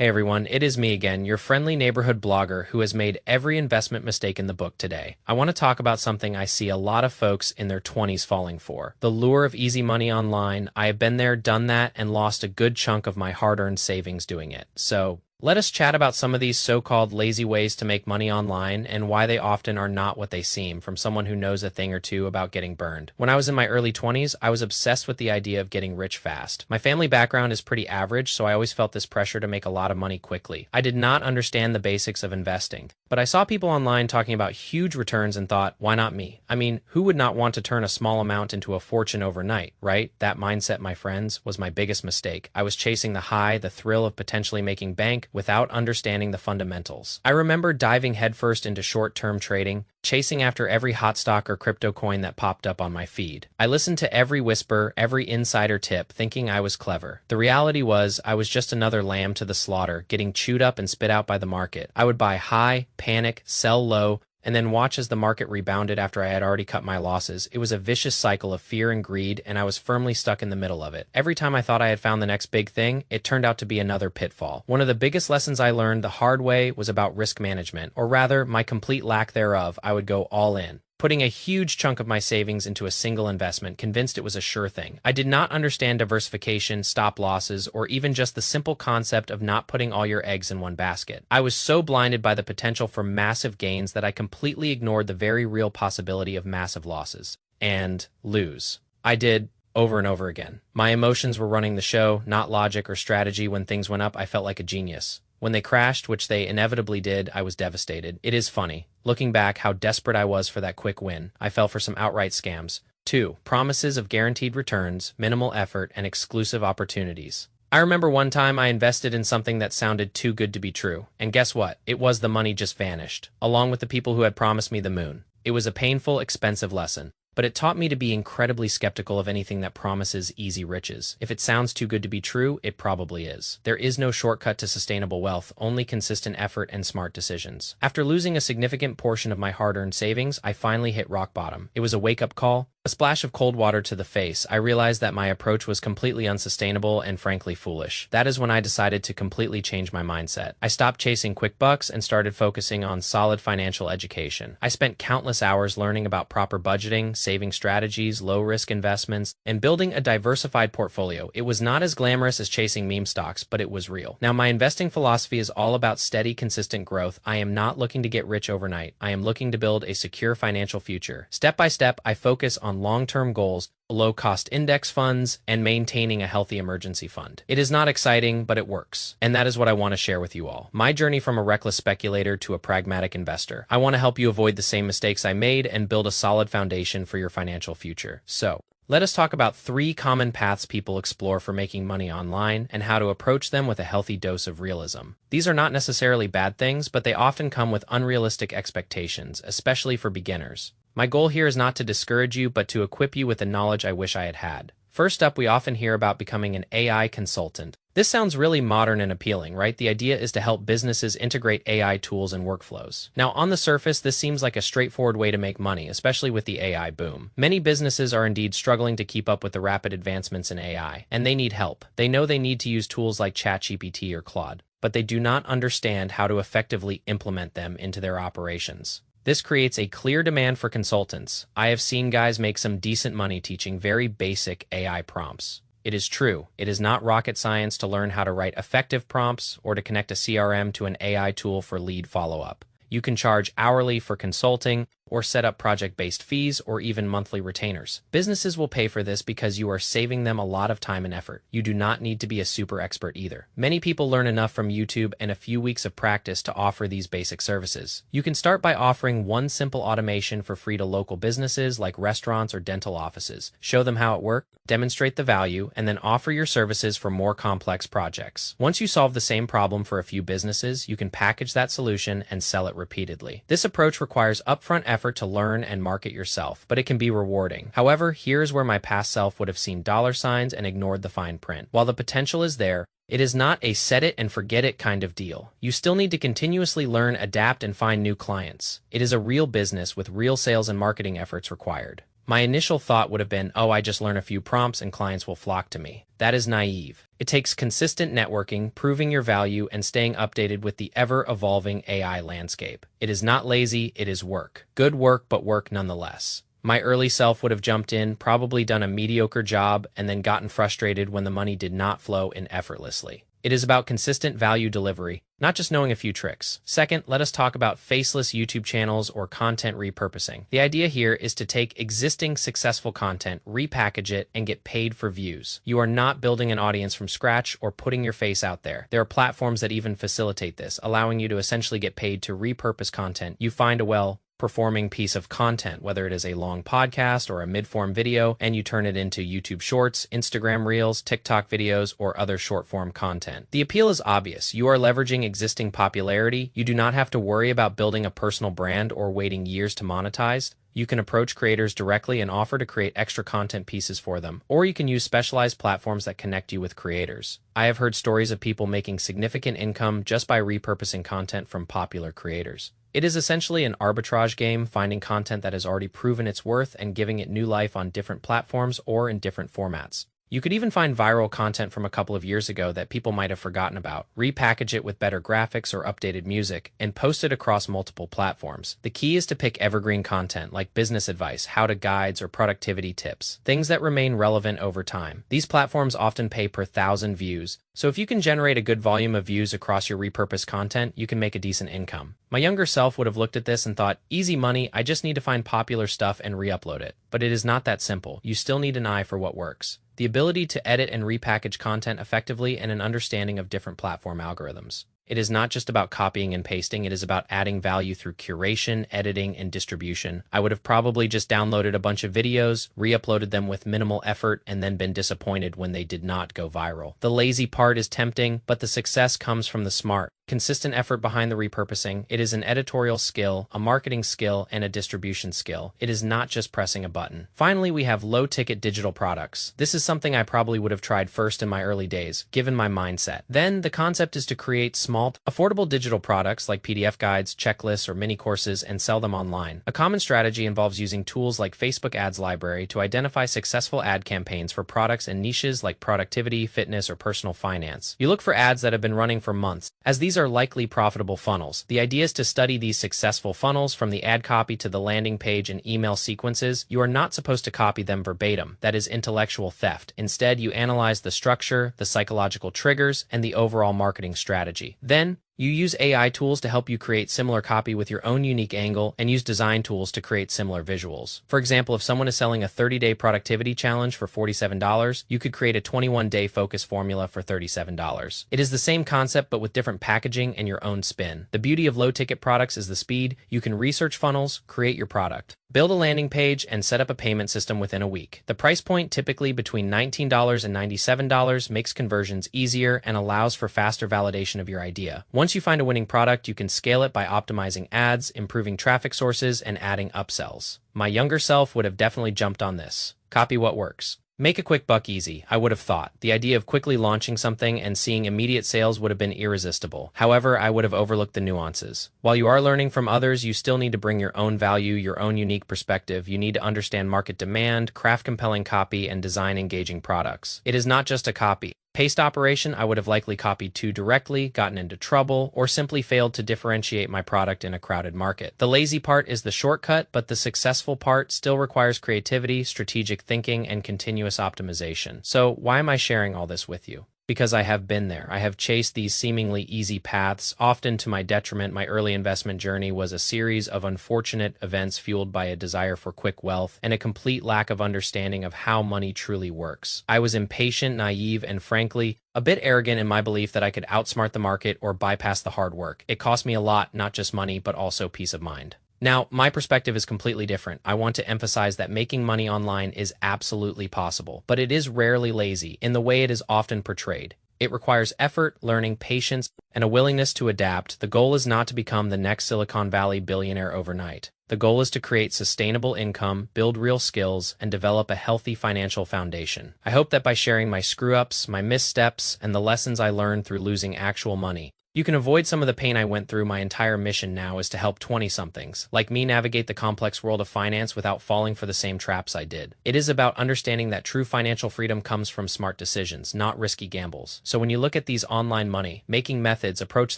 Hey everyone, it is me again, your friendly neighborhood blogger who has made every investment mistake in the book today. I want to talk about something I see a lot of folks in their 20s falling for. The lure of easy money online. I have been there, done that, and lost a good chunk of my hard-earned savings doing it. So, let us chat about some of these so-called lazy ways to make money online and why they often are not what they seem from someone who knows a thing or two about getting burned. When I was in my early 20s, I was obsessed with the idea of getting rich fast. My family background is pretty average, so I always felt this pressure to make a lot of money quickly. I did not understand the basics of investing, but I saw people online talking about huge returns and thought, why not me? I mean, who would not want to turn a small amount into a fortune overnight, right? That mindset, my friends, was my biggest mistake. I was chasing the high, the thrill of potentially making bank, without understanding the fundamentals. I remember diving headfirst into short-term trading, chasing after every hot stock or crypto coin that popped up on my feed. I listened to every whisper, every insider tip, thinking I was clever. The reality was, I was just another lamb to the slaughter, getting chewed up and spit out by the market. I would buy high, panic, sell low, and then watch as the market rebounded after I had already cut my losses. It was a vicious cycle of fear and greed, and I was firmly stuck in the middle of it. Every time I thought I had found the next big thing, it turned out to be another pitfall. One of the biggest lessons I learned the hard way was about risk management, or rather, my complete lack thereof. I would go all in, putting a huge chunk of my savings into a single investment, convinced it was a sure thing. I did not understand diversification, stop losses, or even just the simple concept of not putting all your eggs in one basket. I was so blinded by the potential for massive gains that I completely ignored the very real possibility of massive losses. And lose. I did, over and over again. My emotions were running the show, not logic or strategy. When things went up, I felt like a genius. When they crashed, which they inevitably did, I was devastated. It is funny, looking back, how desperate I was for that quick win. I fell for some outright scams. 2. Promises of guaranteed returns, minimal effort, and exclusive opportunities. I remember one time I invested in something that sounded too good to be true. And guess what? It was. The money just vanished, along with the people who had promised me the moon. It was a painful, expensive lesson. But it taught me to be incredibly skeptical of anything that promises easy riches. If it sounds too good to be true, it probably is. There is no shortcut to sustainable wealth, only consistent effort and smart decisions. After losing a significant portion of my hard-earned savings, I finally hit rock bottom. It was a wake-up call, a splash of cold water to the face. I realized that my approach was completely unsustainable and frankly foolish. That is when I decided to completely change my mindset. I stopped chasing quick bucks and started focusing on solid financial education. I spent countless hours learning about proper budgeting, saving strategies, low-risk investments, and building a diversified portfolio. It was not as glamorous as chasing meme stocks, but it was real. Now, my investing philosophy is all about steady, consistent growth. I am not looking to get rich overnight. I am looking to build a secure financial future. Step by step, I focus on long-term goals, low-cost index funds, and maintaining a healthy emergency fund. It is not exciting, but it works. And that is what I want to share with you all. My journey from a reckless speculator to a pragmatic investor. I want to help you avoid the same mistakes I made and build a solid foundation for your financial future. So, let us talk about 3 common paths people explore for making money online and how to approach them with a healthy dose of realism. These are not necessarily bad things, but they often come with unrealistic expectations, especially for beginners. My goal here is not to discourage you, but to equip you with the knowledge I wish I had had. First up, we often hear about becoming an AI consultant. This sounds really modern and appealing, right? The idea is to help businesses integrate AI tools and workflows. Now, on the surface, this seems like a straightforward way to make money, especially with the AI boom. Many businesses are indeed struggling to keep up with the rapid advancements in AI, and they need help. They know they need to use tools like ChatGPT or Claude, but they do not understand how to effectively implement them into their operations. This creates a clear demand for consultants. I have seen guys make some decent money teaching very basic AI prompts. It is true, it is not rocket science to learn how to write effective prompts or to connect a CRM to an AI tool for lead follow-up. You can charge hourly for consulting, or set up project-based fees, or even monthly retainers. Businesses will pay for this because you are saving them a lot of time and effort. You do not need to be a super expert either. Many people learn enough from YouTube and a few weeks of practice to offer these basic services. You can start by offering one simple automation for free to local businesses like restaurants or dental offices. Show them how it works, demonstrate the value, and then offer your services for more complex projects. Once you solve the same problem for a few businesses, you can package that solution and sell it repeatedly. This approach requires upfront effort to learn and market yourself, but it can be rewarding. However, here's where my past self would have seen dollar signs and ignored the fine print. While the potential is there, it is not a set it and forget it kind of deal. You still need to continuously learn, adapt, and find new clients. It is a real business with real sales and marketing efforts required. My initial thought would have been, oh, I just learn a few prompts and clients will flock to me. That is naive. It takes consistent networking, proving your value, and staying updated with the ever-evolving AI landscape. It is not lazy, it is work. Good work, but work nonetheless. My early self would have jumped in, probably done a mediocre job, and then gotten frustrated when the money did not flow in effortlessly. It is about consistent value delivery, not just knowing a few tricks. Second, let us talk about faceless YouTube channels or content repurposing. The idea here is to take existing successful content, repackage it, and get paid for views. You are not building an audience from scratch or putting your face out there. There are platforms that even facilitate this, allowing you to essentially get paid to repurpose content. You find a performing piece of content, whether it is a long podcast or a mid-form video, and you turn it into YouTube Shorts, Instagram Reels, TikTok videos, or other short-form content. The appeal is obvious. You are leveraging existing popularity. You do not have to worry about building a personal brand or waiting years to monetize. You can approach creators directly and offer to create extra content pieces for them, or you can use specialized platforms that connect you with creators. I have heard stories of people making significant income just by repurposing content from popular creators. It is essentially an arbitrage game, finding content that has already proven its worth and giving it new life on different platforms or in different formats. You could even find viral content from a couple of years ago that people might have forgotten about, repackage it with better graphics or updated music, and post it across multiple platforms. The key is to pick evergreen content like business advice, how-to guides, or productivity tips, things that remain relevant over time. These platforms often pay per 1,000 views, so if you can generate a good volume of views across your repurposed content, you can make a decent income. My younger self would have looked at this and thought, easy money, I just need to find popular stuff and re-upload it. But it is not that simple. You still need an eye for what works. The ability to edit and repackage content effectively, and an understanding of different platform algorithms. It is not just about copying and pasting, it is about adding value through curation, editing, and distribution. I would have probably just downloaded a bunch of videos, re-uploaded them with minimal effort, and then been disappointed when they did not go viral. The lazy part is tempting, but the success comes from the smart, consistent effort behind the repurposing. It is an editorial skill, a marketing skill, and a distribution skill. It is not just pressing a button. Finally, we have low-ticket digital products. This is something I probably would have tried first in my early days, given my mindset. Then, the concept is to create small, affordable digital products like PDF guides, checklists, or mini courses and sell them online. A common strategy involves using tools like Facebook Ads Library to identify successful ad campaigns for products and niches like productivity, fitness, or personal finance. You look for ads that have been running for months, as these are likely profitable funnels. The idea is to study these successful funnels from the ad copy to the landing page and email sequences. You are not supposed to copy them verbatim. That is intellectual theft. Instead, you analyze the structure, the psychological triggers, and the overall marketing strategy. Then, you use AI tools to help you create similar copy with your own unique angle, and use design tools to create similar visuals. For example, if someone is selling a 30-day productivity challenge for $47, you could create a 21-day focus formula for $37. It is the same concept, but with different packaging and your own spin. The beauty of low-ticket products is the speed. You can research funnels, create your product, build a landing page, and set up a payment system within a week. The price point, typically between $19 and $97, makes conversions easier and allows for faster validation of your idea. Once you find a winning product, you can scale it by optimizing ads, improving traffic sources, and adding upsells. My younger self would have definitely jumped on this. Copy what works. Make a quick buck easy, I would have thought. The idea of quickly launching something and seeing immediate sales would have been irresistible. However, I would have overlooked the nuances. While you are learning from others, you still need to bring your own value, your own unique perspective. You need to understand market demand, craft compelling copy, and design engaging products. It is not just a copy. Paste operation, I would have likely copied too directly, gotten into trouble, or simply failed to differentiate my product in a crowded market. The lazy part is the shortcut, but the successful part still requires creativity, strategic thinking, and continuous optimization. So why am I sharing all this with you? Because I have been there. I have chased these seemingly easy paths, often to my detriment. My early investment journey was a series of unfortunate events fueled by a desire for quick wealth and a complete lack of understanding of how money truly works. I was impatient, naive, and frankly, a bit arrogant in my belief that I could outsmart the market or bypass the hard work. It cost me a lot, not just money, but also peace of mind. Now, my perspective is completely different. I want to emphasize that making money online is absolutely possible, but it is rarely lazy in the way it is often portrayed. It requires effort, learning, patience, and a willingness to adapt. The goal is not to become the next Silicon Valley billionaire overnight. The goal is to create sustainable income, build real skills, and develop a healthy financial foundation. I hope that by sharing my screw-ups, my missteps, and the lessons I learned through losing actual money, You can avoid some of the pain I went through. My entire mission now is to help 20-somethings, like me, navigate the complex world of finance without falling for the same traps I did. It is about understanding that true financial freedom comes from smart decisions, not risky gambles. So when you look at these online money-making methods, approach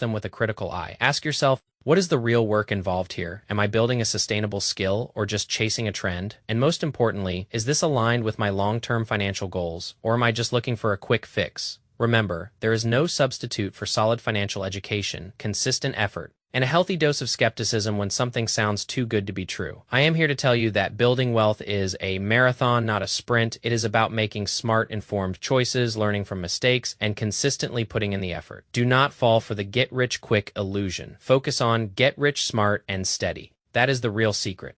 them with a critical eye. Ask yourself, what is the real work involved here? Am I building a sustainable skill or just chasing a trend? And most importantly, is this aligned with my long-term financial goals, or am I just looking for a quick fix? Remember, there is no substitute for solid financial education, consistent effort, and a healthy dose of skepticism when something sounds too good to be true. I am here to tell you that building wealth is a marathon, not a sprint. It is about making smart, informed choices, learning from mistakes, and consistently putting in the effort. Do not fall for the get-rich-quick illusion. Focus on get rich smart and steady. That is the real secret.